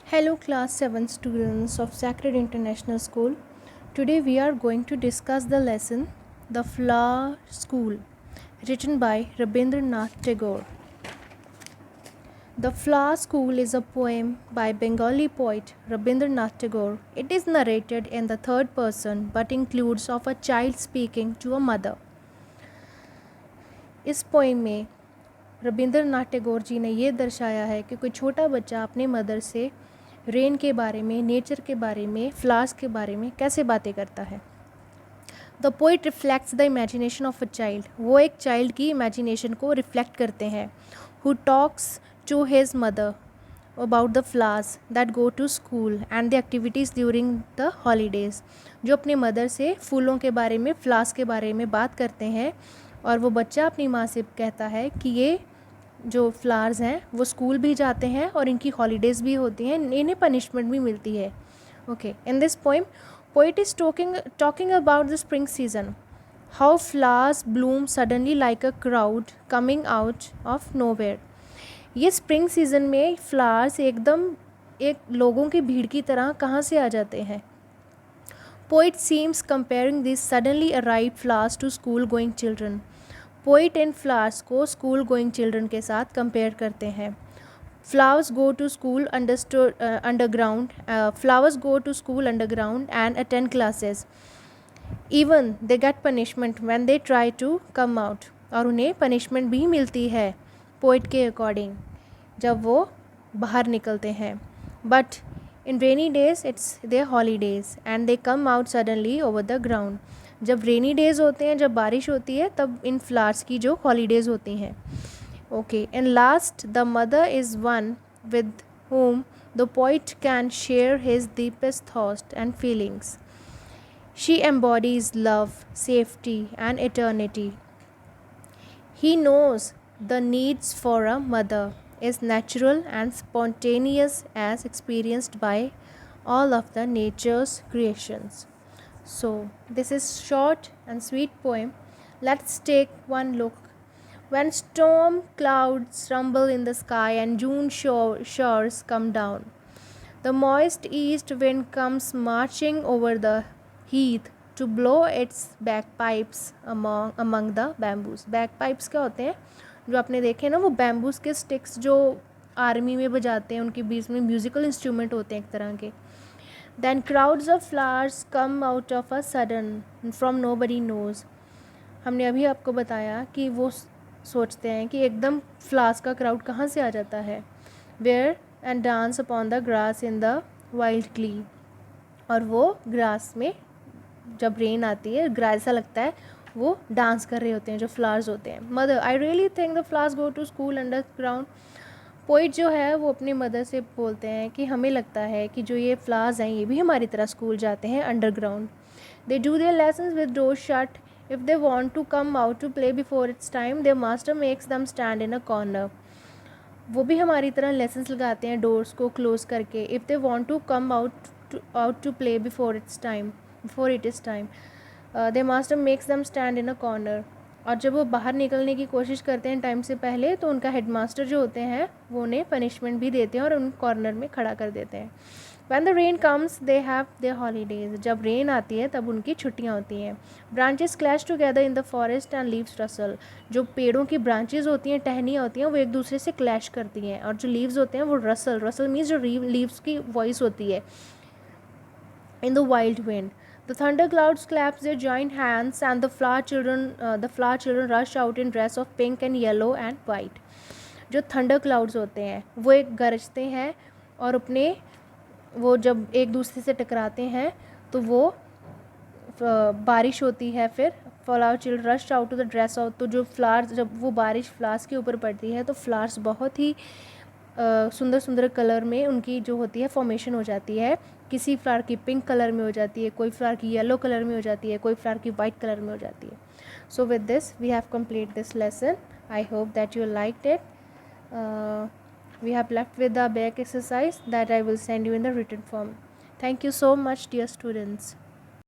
Hello, class 7 students of Sacred International School. Today we are going to discuss the lesson The Flower School, written by Rabindranath Tagore. The Flower School is a poem by Bengali poet Rabindranath Tagore. It is narrated in the third person but includes of a child speaking to a mother. इस poem में रविंद्रनाथ टैगोर जी ने ये दर्शाया है कि कोई छोटा बच्चा अपने मदर से रेन के बारे में, नेचर के बारे में, फ्लावर्स के बारे में कैसे बातें करता है. The poet reflects the imagination of a child. वो एक चाइल्ड की इमेजिनेशन को रिफ्लेक्ट करते हैं. Who talks to his mother about the flowers that go to school and the activities during the holidays. जो अपने मदर से फूलों के बारे में, फ्लावर्स के बारे में बात करते हैं और वो बच्चा अपनी माँ से कहता है कि ये जो फ्लावर्स हैं वो स्कूल भी जाते हैं और इनकी हॉलीडेज़ भी होती हैं, इन्हें पनिशमेंट भी मिलती है. Okay, in this poem poet is talking about the spring season, how flowers Bloom suddenly like a crowd coming out of nowhere. ये स्प्रिंग सीजन में फ्लावर्स एकदम एक लोगों की भीड़ की तरह कहाँ से आ जाते हैं. Poet seems comparing this suddenly arrive flowers to school going children. Poet इन फ्लावर्स को स्कूल गोइंग चिल्ड्रन के साथ कंपेयर करते हैं. Flowers go to school underground flowers go to school underground and attend classes. Even they get punishment when they try to come out. और उन्हें punishment भी मिलती है पोइट के अकॉर्डिंग जब वो बाहर निकलते हैं. But in rainy days it's their holidays and they come out suddenly over the ground. जब रेनी डेज़ होते हैं, जब बारिश होती है, तब इन फ्लावर्स की जो हॉलीडेज़ होती हैं. Okay, and last the mother is one with whom the poet can share his deepest thoughts and feelings. She embodies love, safety, and eternity. He knows the needs for a mother is natural and spontaneous as experienced by all of the nature's creations. So this is short and sweet poem. Let's take one look. When storm clouds rumble in the sky and June showers come down, the moist east wind comes marching over the heath to blow its bagpipes among the bamboos. Bagpipes क्या होते हैं? जो आपने देखे ना, वो bamboos के sticks जो आर्मी में बजाते हैं, उनके बीच में म्यूज़िकल इंस्ट्रूमेंट होते हैं एक तरह के. Then crowds of flowers come out of a sudden from nobody knows. हमने अभी आपको बताया कि वो सोचते हैं कि एकदम फ्लावर्स का क्राउड कहाँ से आ जाता है. Where and dance upon the grass in the wild glee. और वो ग्रास में जब रेन आती है, ग्रास ऐसा लगता है वो डांस कर रहे होते हैं जो फ्लावर्स होते हैं. Mother, I really think the flowers go to school under ground. Poet जो है वो अपनी मदर से बोलते हैं कि हमें लगता है कि जो ये फ्लावर्स हैं ये भी हमारी तरह स्कूल जाते हैं underground. They do their lessons with door shut. If they want to come out to play before its time their master makes them stand in a corner. वो भी हमारी तरह लेसन्स लगाते हैं डोर्स को क्लोज करके. If they want to come out to play before it is time their master makes them stand in a corner. और जब वो बाहर निकलने की कोशिश करते हैं टाइम से पहले, तो उनका हेडमास्टर जो होते हैं वो उन्हें पनिशमेंट भी देते हैं और उन कॉर्नर में खड़ा कर देते हैं. When the rain comes, they have their holidays. जब रेन आती है तब उनकी छुट्टियाँ होती हैं. Branches clash together in the forest and leaves rustle. जो पेड़ों की ब्रांचेज होती हैं, टहनियाँ होती हैं, वो एक दूसरे से क्लैश करती हैं. और जो लीव्स होते हैं वो रसल मीन्स जो लीव्स की वॉइस होती है in the wild wind. The thunder clouds clap their joint hands, and the flower children rush out in dress of pink and yellow and white. जो थंडर क्लाउड्स होते हैं वो एक गरजते हैं और अपने वो जब एक दूसरे से टकराते हैं तो वो बारिश होती है. फिर flower children rush out to the dress out. तो जो फ्लावर्स, जब वो बारिश फ्लावर्स के ऊपर पड़ती है तो फ्लावर्स बहुत ही सुंदर सुंदर कलर में उनकी जो होती है फॉर्मेशन हो जाती है. किसी फ्लावर की पिंक कलर में हो जाती है, कोई फ्लावर की येलो कलर में हो जाती है, कोई फ्लावर की वाइट कलर में हो जाती है. So with this we have complete this lesson. I hope that you liked it. We have left with the back exercise that I will send you in the written form. Thank you so much dear students.